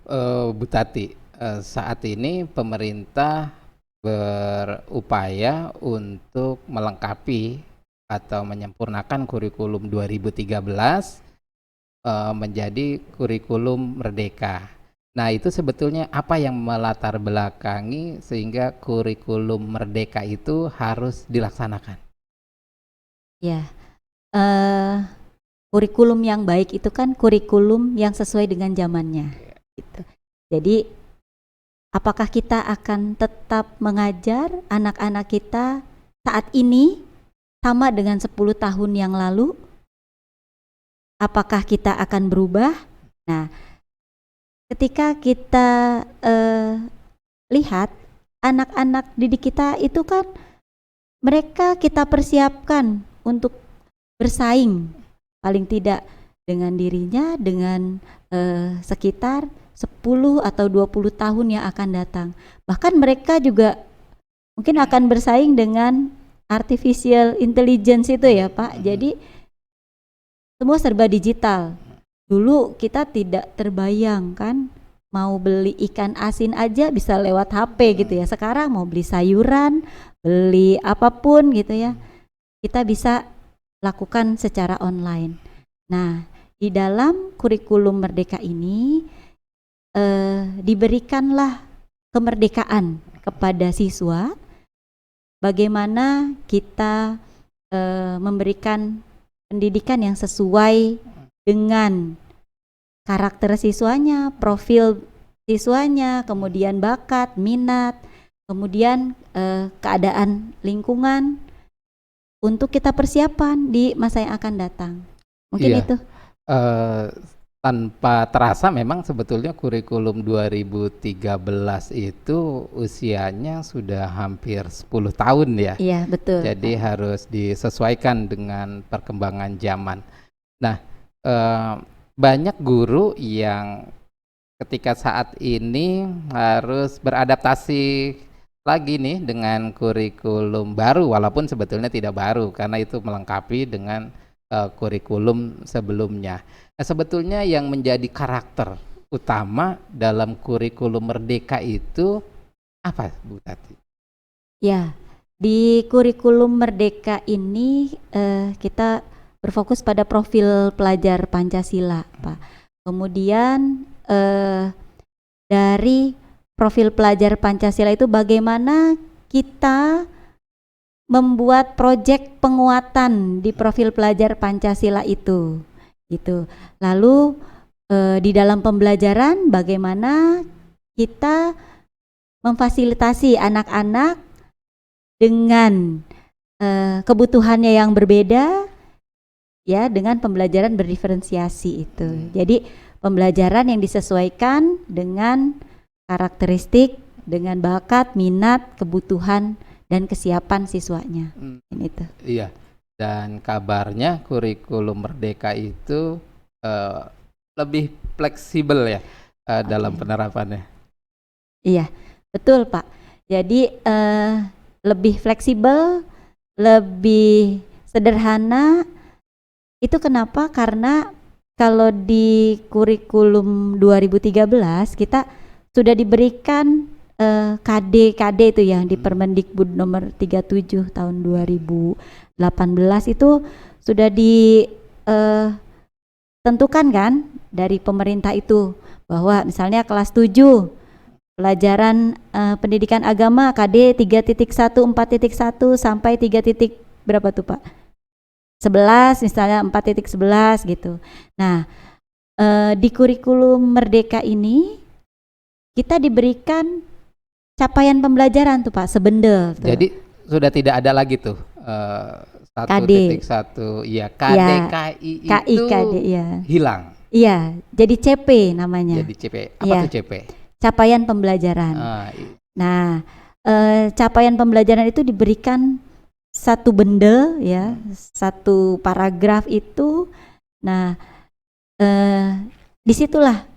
Bu Tati, saat ini pemerintah berupaya untuk melengkapi atau menyempurnakan kurikulum 2013 menjadi kurikulum merdeka. Nah, itu sebetulnya apa yang melatar belakangi sehingga kurikulum merdeka itu harus dilaksanakan? Ya, eh, kurikulum yang baik itu kan kurikulum yang sesuai dengan zamannya. Gitu. Jadi, apakah kita akan tetap mengajar anak-anak kita saat ini sama dengan 10 tahun yang lalu? Apakah kita akan berubah? Nah, ketika kita lihat anak-anak didik kita itu kan mereka kita persiapkan untuk bersaing paling tidak dengan dirinya, dengan sekitar 10 atau 20 tahun yang akan datang. Bahkan mereka juga mungkin akan bersaing dengan artificial intelligence itu ya Pak. Jadi semua serba digital. Dulu kita tidak terbayang kan, mau beli ikan asin aja bisa lewat HP gitu ya. Sekarang mau beli sayuran, beli apapun gitu ya, kita bisa lakukan secara online. Nah, di dalam kurikulum merdeka ini diberikanlah kemerdekaan kepada siswa, bagaimana kita memberikan pendidikan yang sesuai dengan karakter siswanya, profil siswanya, kemudian bakat, minat, kemudian keadaan lingkungan untuk kita persiapan di masa yang akan datang. Mungkin Iya, itu. tanpa terasa memang sebetulnya kurikulum 2013 itu usianya sudah hampir 10 tahun ya. Iya, betul. Jadi harus disesuaikan dengan perkembangan zaman. Nah, banyak guru yang ketika saat ini harus beradaptasi lagi nih dengan kurikulum baru, walaupun sebetulnya tidak baru karena itu melengkapi dengan kurikulum sebelumnya. Nah, sebetulnya yang menjadi karakter utama dalam kurikulum merdeka itu apa, Bu Tati? Ya, di kurikulum merdeka ini kita berfokus pada profil pelajar Pancasila, Pak. Kemudian dari profil pelajar Pancasila itu bagaimana kita membuat proyek penguatan di profil pelajar Pancasila itu, gitu. Lalu di dalam pembelajaran bagaimana kita memfasilitasi anak-anak dengan kebutuhannya yang berbeda, ya, dengan pembelajaran berdiferensiasi itu. Jadi pembelajaran yang disesuaikan dengan karakteristik, dengan bakat, minat, kebutuhan dan kesiapan siswanya. Itu. Iya. Dan kabarnya kurikulum merdeka itu lebih fleksibel ya dalam penerapannya. Iya, betul Pak. Jadi lebih fleksibel, lebih sederhana. Itu kenapa? Karena kalau di kurikulum 2013 kita sudah diberikan KD itu yang di Permendikbud nomor 37 tahun 2018 itu sudah ditentukan kan dari pemerintah itu bahwa misalnya kelas 7 pelajaran pendidikan agama KD 3.1 4.1 sampai 3. Berapa tuh Pak? 11 misalnya 4.11 gitu. Nah, di kurikulum merdeka ini kita diberikan capaian pembelajaran tuh Pak, sebendel tuh. Jadi sudah tidak ada lagi tuh 1.1 ya KDKI ya, itu KD, ya. Hilang. Iya, jadi CP namanya. Jadi CP. Apa ya, tuh CP? Capaian pembelajaran. Nah, capaian pembelajaran itu diberikan satu bendel ya, satu paragraf itu. Nah, disitulah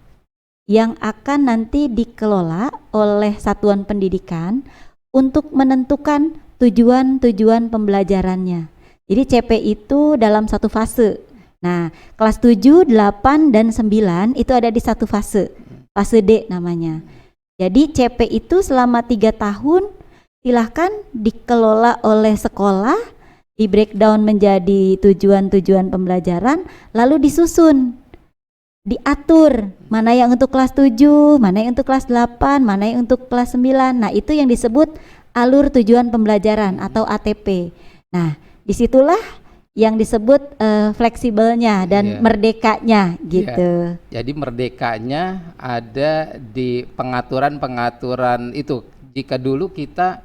yang akan nanti dikelola oleh satuan pendidikan untuk menentukan tujuan-tujuan pembelajarannya. Jadi CP itu dalam satu fase. Nah, kelas 7, 8, dan 9 itu ada di satu fase. fase D namanya. Jadi CP itu selama 3 tahun silahkan dikelola oleh sekolah, di breakdown menjadi tujuan-tujuan pembelajaran, lalu disusun, diatur mana yang untuk kelas 7, mana yang untuk kelas 8, mana yang untuk kelas 9. Nah, itu yang disebut alur tujuan pembelajaran atau ATP. Nah, disitulah yang disebut fleksibelnya dan merdekanya gitu. Jadi merdekanya ada di pengaturan-pengaturan itu. Jika dulu kita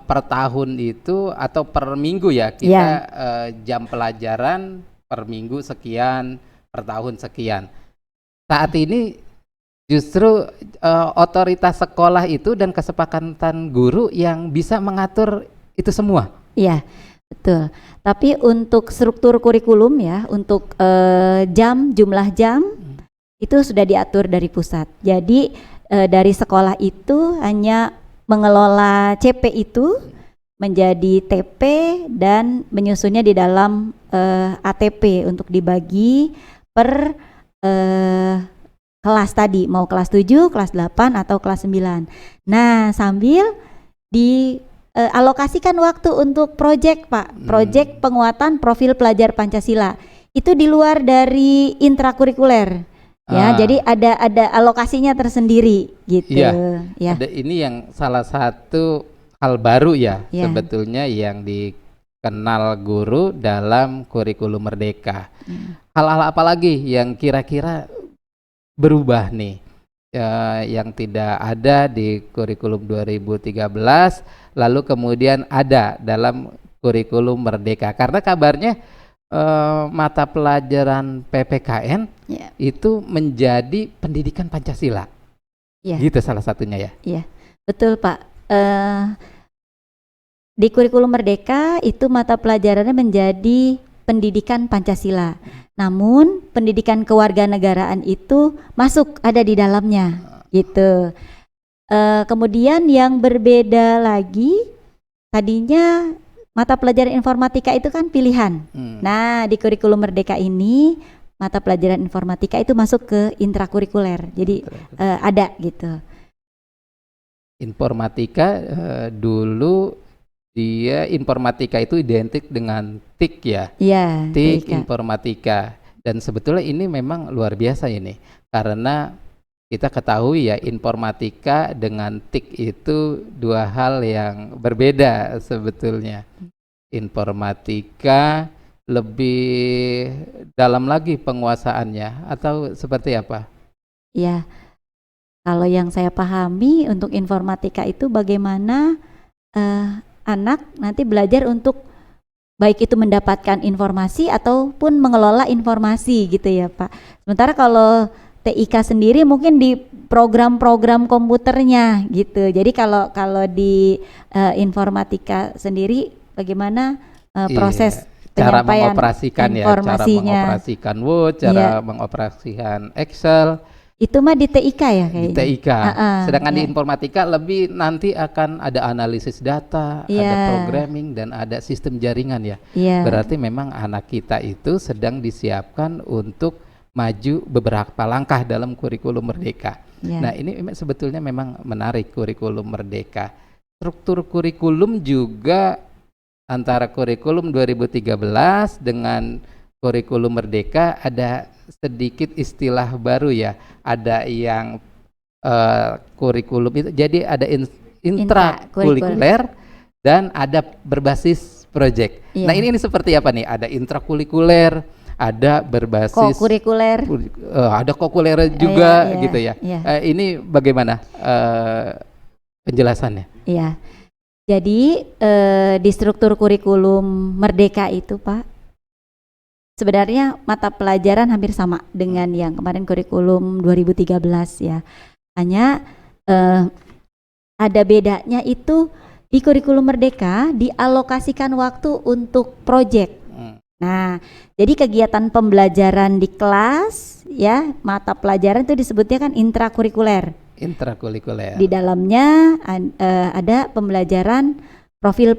per tahun itu atau per minggu ya kita jam pelajaran per minggu sekian, per tahun sekian. Saat ini justru otoritas sekolah itu dan kesepakatan guru yang bisa mengatur itu semua. Iya, betul. Tapi untuk struktur kurikulum ya, untuk jumlah jam itu sudah diatur dari pusat. Jadi dari sekolah itu hanya mengelola CP itu menjadi TP dan menyusunnya di dalam ATP untuk dibagi per kelas tadi, mau kelas 7, kelas 8 atau kelas 9. Nah, sambil alokasikan waktu untuk proyek, Pak. Proyek penguatan profil pelajar Pancasila. Itu di luar dari intrakurikuler. Ya, jadi ada alokasinya tersendiri gitu. Ya. Ada ini yang salah satu hal baru ya sebetulnya yang dikenal guru dalam kurikulum Merdeka. Hal-hal apa lagi yang kira-kira berubah nih? Yang tidak ada di kurikulum 2013 lalu kemudian ada dalam kurikulum Merdeka, karena kabarnya mata pelajaran PPKN itu menjadi pendidikan Pancasila, gitu salah satunya ya. Iya, betul Pak. Di kurikulum Merdeka itu mata pelajarannya menjadi pendidikan Pancasila. Namun pendidikan kewarganegaraan itu masuk ada di dalamnya, gitu. Kemudian yang berbeda lagi, tadinya mata pelajaran informatika itu kan pilihan. Nah, di kurikulum Merdeka ini mata pelajaran informatika itu masuk ke intrakurikuler. Jadi ada gitu. Informatika dulu dia informatika itu identik dengan TIK ya. Iya, TIK informatika. Dan sebetulnya ini memang luar biasa ini, karena kita ketahui ya informatika dengan TIK itu dua hal yang berbeda sebetulnya. Informatika lebih dalam lagi penguasaannya atau seperti apa? Ya, kalau yang saya pahami untuk informatika itu bagaimana anak nanti belajar untuk baik itu mendapatkan informasi ataupun mengelola informasi gitu ya Pak. Sementara kalau TIK sendiri mungkin di program-program komputernya gitu. Jadi kalau di informatika sendiri bagaimana proses cara penyampaian mengoperasikan informasinya, cara mengoperasikan Word, cara mengoperasikan Excel. Itu mah di TIK ya kayaknya. Di TIK. Sedangkan di informatika lebih nanti akan ada analisis data, ada programming dan ada sistem jaringan ya. Berarti memang anak kita itu sedang disiapkan untuk maju beberapa langkah dalam kurikulum Merdeka. Nah, ini sebetulnya memang menarik kurikulum Merdeka. Struktur kurikulum juga antara kurikulum 2013 dengan kurikulum Merdeka ada sedikit istilah baru ya. Ada yang kurikulum itu jadi ada intrakurikuler dan ada berbasis proyek. Nah, ini seperti apa nih? Ada intrakurikuler, ada berbasis kokurikuler, ada kokurikuler juga gitu ya. Ini bagaimana penjelasannya? Iya. Jadi di struktur kurikulum Merdeka itu Pak, sebenarnya mata pelajaran hampir sama dengan yang kemarin kurikulum 2013 ya. Hanya ada bedanya itu di kurikulum Merdeka dialokasikan waktu untuk proyek. Nah, jadi kegiatan pembelajaran di kelas ya, mata pelajaran itu disebutnya kan intrakurikuler. Intrakurikuler. Di dalamnya ada pembelajaran profil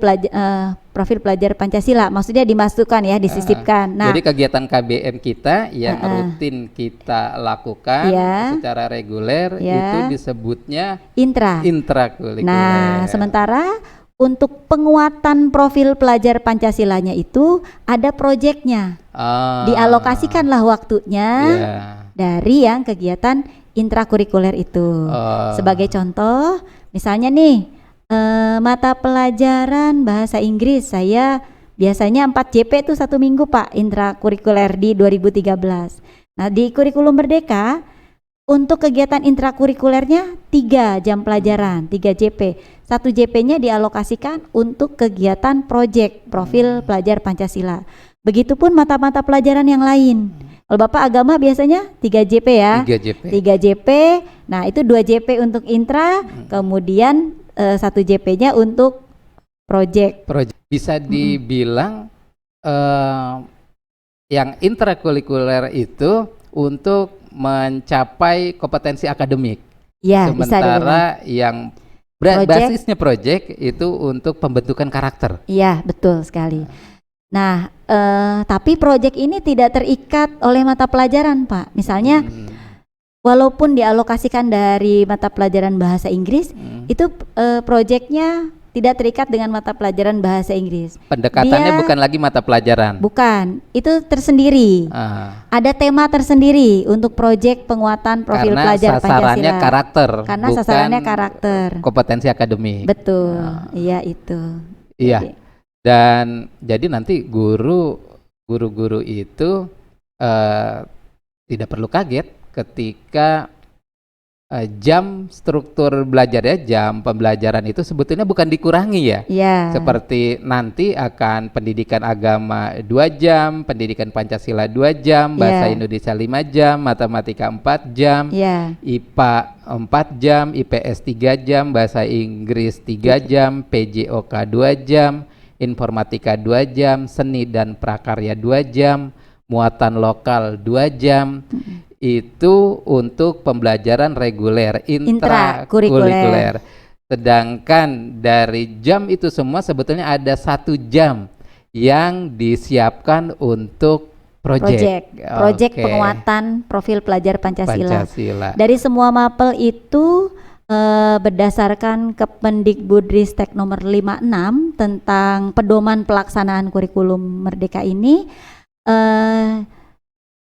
pelajar Pancasila, maksudnya dimasukkan ya, disisipkan. Nah, jadi kegiatan KBM kita yang rutin kita lakukan Iya. secara reguler Iya. itu disebutnya Nah, intrakurikuler. sementara untuk penguatan profil pelajar Pancasilanya itu ada proyeknya. Dialokasikanlah waktunya Iya. dari yang kegiatan intrakurikuler itu. Sebagai contoh, misalnya nih mata pelajaran bahasa Inggris saya biasanya 4 JP itu 1 minggu Pak, intrakurikuler di 2013. Nah, di kurikulum Merdeka untuk kegiatan intrakurikulernya 3 jam pelajaran, 3 JP. 1 JP-nya dialokasikan untuk kegiatan proyek profil pelajar Pancasila. Begitupun mata-mata pelajaran yang lain. Kalau Bapak agama biasanya 3 JP ya. 3 JP. Nah, itu 2 JP untuk intra, kemudian 1 JP-nya untuk proyek. Bisa dibilang yang intrakurikuler itu untuk mencapai kompetensi akademik. Ya, sementara yang basisnya proyek itu untuk pembentukan karakter. Iya, betul sekali. Nah, tapi proyek ini tidak terikat oleh mata pelajaran, Pak. Misalnya, walaupun dialokasikan dari mata pelajaran bahasa Inggris, itu proyeknya tidak terikat dengan mata pelajaran bahasa Inggris. Pendekatannya bukan lagi mata pelajaran. Bukan, itu tersendiri. Ada tema tersendiri untuk proyek penguatan profil pelajar Pancasila. Karena sasarannya karakter. Karena sasarannya karakter. Kompetensi akademik. Betul, iya itu. Iya. Dan jadi nanti guru-guru itu tidak perlu kaget ketika jam struktur belajar ya, jam pembelajaran itu sebetulnya bukan dikurangi ya. Yeah. Seperti nanti akan pendidikan agama 2 jam, pendidikan Pancasila 2 jam, bahasa Indonesia 5 jam, matematika 4 jam, IPA 4 jam, IPS 3 jam, bahasa Inggris 3 jam, PJOK 2 jam, informatika 2 jam, seni dan prakarya 2 jam, muatan lokal 2 jam. Itu untuk pembelajaran reguler intrakurikuler. Sedangkan dari jam itu semua sebetulnya ada 1 jam yang disiapkan untuk proyek penguatan profil pelajar Pancasila. Dari semua mapel itu berdasarkan Kemendikbudristek nomor 56 tentang pedoman pelaksanaan kurikulum Merdeka ini,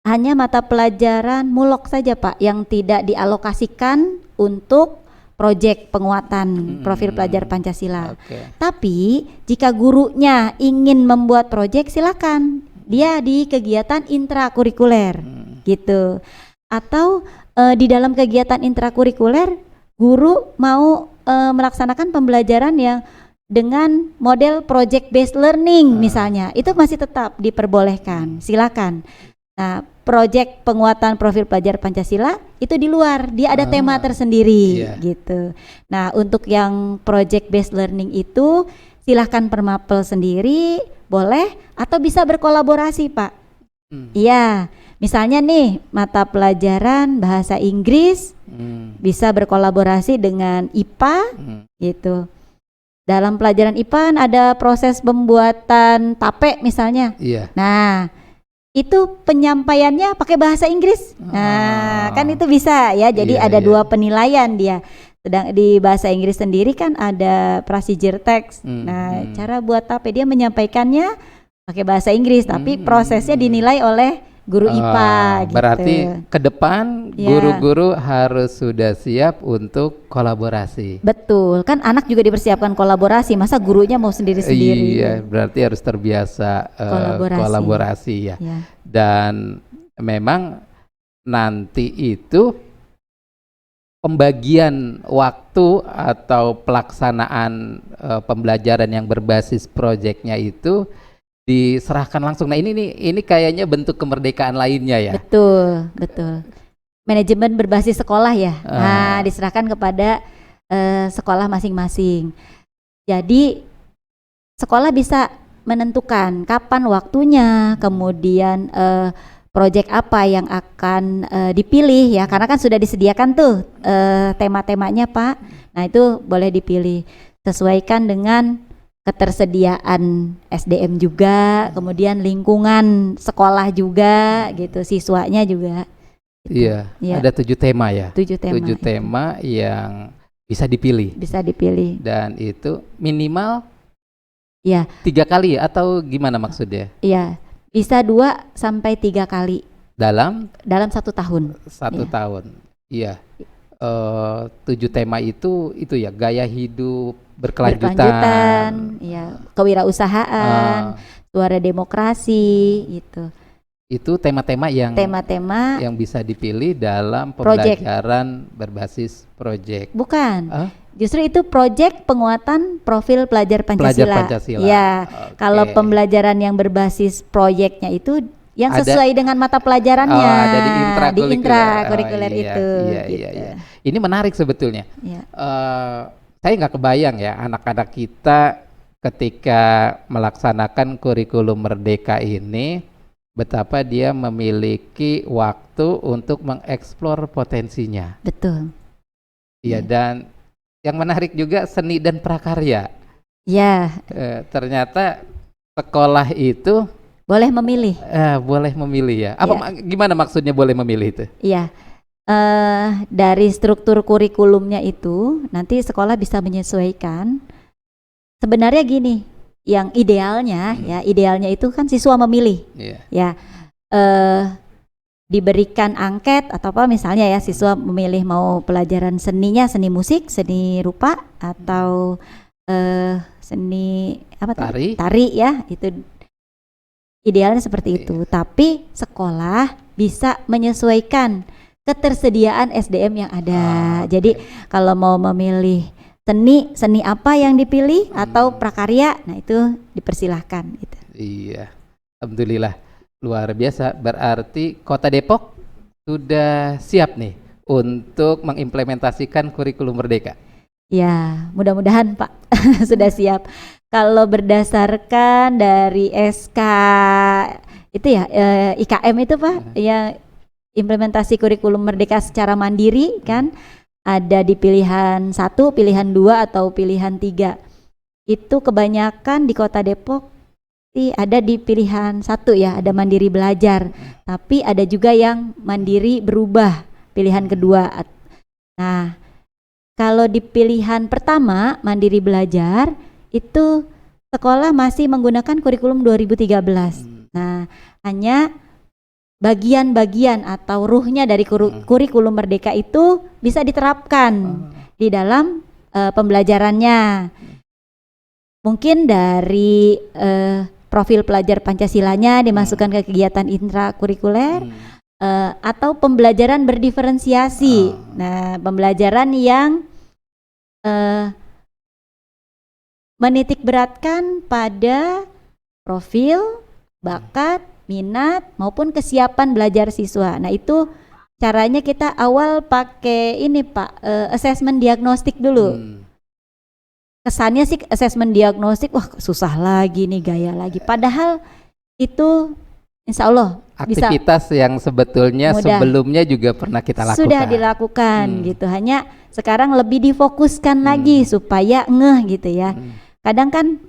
hanya mata pelajaran mulok saja Pak yang tidak dialokasikan untuk proyek penguatan profil pelajar Pancasila. Tapi jika gurunya ingin membuat proyek, silakan dia di kegiatan intrakurikuler gitu. Atau di dalam kegiatan intrakurikuler guru mau melaksanakan pembelajaran yang dengan model project based learning misalnya, itu masih tetap diperbolehkan, silakan. Nah, proyek penguatan profil pelajar Pancasila itu di luar, dia ada tema tersendiri gitu. Nah, untuk yang project based learning itu silahkan per mapel sendiri, boleh, atau bisa berkolaborasi Pak. Iya, misalnya nih mata pelajaran bahasa Inggris bisa berkolaborasi dengan IPA gitu. Dalam pelajaran IPA ada proses pembuatan tape misalnya. Nah, itu penyampaiannya pakai bahasa Inggris. Nah, kan itu bisa ya. Jadi ada 2 penilaian dia. Sedang di bahasa Inggris sendiri kan ada procedure text. Nah, cara buat tape dia menyampaikannya pakai bahasa Inggris, tapi prosesnya dinilai oleh guru IPA gitu. Berarti ke depan guru-guru harus sudah siap untuk kolaborasi. Betul, kan anak juga dipersiapkan kolaborasi, masa gurunya mau sendiri-sendiri. Iya, berarti harus terbiasa kolaborasi ya. Dan memang nanti itu pembagian waktu atau pelaksanaan pembelajaran yang berbasis proyeknya itu diserahkan langsung. Nah, ini kayaknya bentuk kemerdekaan lainnya ya. Betul. Manajemen berbasis sekolah ya. Nah, diserahkan kepada sekolah masing-masing. Jadi sekolah bisa menentukan kapan waktunya, kemudian proyek apa yang akan dipilih ya, karena kan sudah disediakan tuh tema-temanya Pak. Nah, itu boleh dipilih, sesuaikan dengan ketersediaan SDM juga, kemudian lingkungan sekolah juga gitu, siswanya juga. Gitu. Iya, Ya, ada 7 tema ya. 7 tema. 7 itu tema yang bisa dipilih bisa dipilih. dan itu minimal Ya, 3 kali atau gimana maksudnya? iya, bisa 2 sampai 3 kali Dalam dalam 1 tahun. 1 Iya. tahun. Iya. 7 tema itu ya gaya hidup berkelanjutan. Ya, kewirausahaan, Eh, suara demokrasi gitu. itu tema-tema Tema-tema yang bisa dipilih dalam Project. pembelajaran berbasis project. bukan. Ah, Justru itu proyek penguatan profil pelajar pelajar Pancasila. Pancasila. Ya, Oke. kalau pembelajaran yang berbasis proyeknya itu yang Ada- sesuai dengan mata pelajarannya. Oh, ada di Di intrakurikuler. intrakurikuler Oh, iya, itu. iya, gitu. iya. Ini menarik sebetulnya. Ya. Saya nggak kebayang ya anak-anak kita ketika melaksanakan kurikulum merdeka ini betapa dia memiliki waktu untuk mengeksplor potensinya. Betul. Iya, dan yang menarik juga seni dan prakarya. Ya, Ternyata sekolah itu boleh memilih. boleh memilih ya. Apa gimana maksudnya boleh memilih itu? Iya. Dari struktur kurikulumnya itu nanti sekolah bisa menyesuaikan. Sebenarnya gini, yang idealnya itu kan siswa memilih. Iya. Ya, diberikan angket atau apa misalnya ya, siswa memilih mau pelajaran seninya seni musik, seni rupa, atau seni apa tadi? Tari ya, itu idealnya seperti itu. Tapi sekolah bisa menyesuaikan ketersediaan SDM yang ada. Jadi kalau mau memilih seni apa yang dipilih atau prakarya, nah itu dipersilahkan gitu. Iya, alhamdulillah luar biasa. Berarti Kota Depok sudah siap nih untuk mengimplementasikan kurikulum merdeka. Ya, mudah-mudahan Pak sudah siap. Kalau berdasarkan dari SK itu ya IKM itu Pak, ya implementasi kurikulum merdeka secara mandiri kan. Ada di pilihan 1, pilihan 2, atau pilihan 3. Itu kebanyakan di Kota Depok ada di pilihan 1 ya, ada mandiri belajar. Tapi ada juga yang mandiri berubah, pilihan kedua. Nah, kalau di pilihan pertama, mandiri belajar, itu sekolah masih menggunakan kurikulum 2013. Nah, hanya bagian-bagian atau ruhnya dari kurikulum merdeka itu bisa diterapkan di dalam pembelajarannya. Mungkin dari profil pelajar Pancasilanya dimasukkan ke kegiatan intrakurikuler, atau pembelajaran berdiferensiasi. Nah, pembelajaran yang menitik beratkan pada profil, bakat, minat maupun kesiapan belajar siswa. Nah, itu caranya kita awal pakai ini Pak, asesmen diagnostik dulu. Kesannya sih asesmen diagnostik, wah susah lagi nih, gaya lagi. Padahal itu insya Allah aktivitas yang sebetulnya mudah. Sebelumnya juga pernah kita lakukan. Sudah dilakukan gitu. Hanya sekarang lebih difokuskan lagi supaya ngeh gitu ya. Kadang kan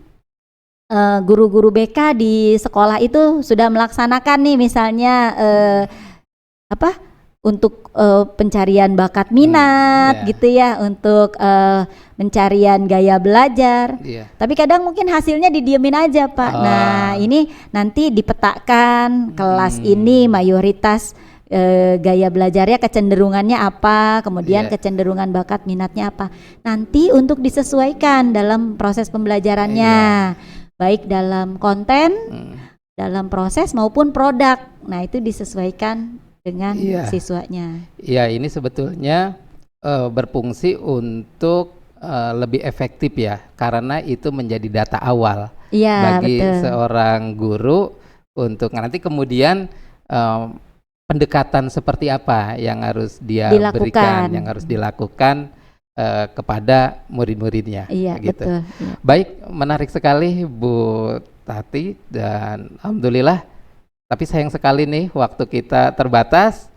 guru-guru BK di sekolah itu sudah melaksanakan nih misalnya untuk pencarian bakat minat gitu ya, untuk pencarian gaya belajar. Tapi kadang mungkin hasilnya didiemin aja Pak. Nah, ini nanti dipetakan kelas ini mayoritas gaya belajarnya kecenderungannya apa, kemudian kecenderungan bakat minatnya apa. Nanti untuk disesuaikan dalam proses pembelajarannya. Baik dalam konten, dalam proses maupun produk. Nah, itu disesuaikan dengan siswanya. Iya, ini sebetulnya berfungsi untuk lebih efektif ya, karena itu menjadi data awal bagi seorang guru untuk nanti kemudian pendekatan seperti apa yang harus dia berikan, yang harus dilakukan kepada murid-muridnya. Iya, gitu. Betul. Iya. Baik, menarik sekali Bu Tati, dan alhamdulillah. Tapi sayang sekali nih waktu kita terbatas.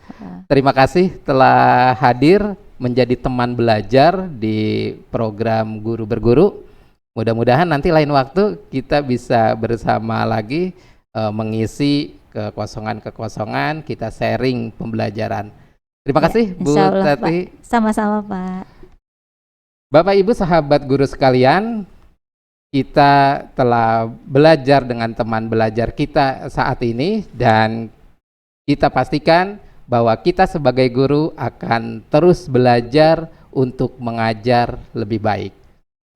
Terima kasih telah hadir menjadi teman belajar di program Guru Berguru. Mudah-mudahan nanti lain waktu kita bisa bersama lagi mengisi kekosongan-kekosongan, kita sharing pembelajaran. Terima Ya, kasih Bu insya Allah, Pak. Tati. Sama-sama, Pak. Bapak Ibu sahabat guru sekalian, kita telah belajar dengan teman belajar kita saat ini dan kita pastikan bahwa kita sebagai guru akan terus belajar untuk mengajar lebih baik.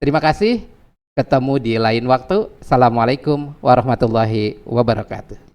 Terima kasih, ketemu di lain waktu. Assalamualaikum warahmatullahi wabarakatuh.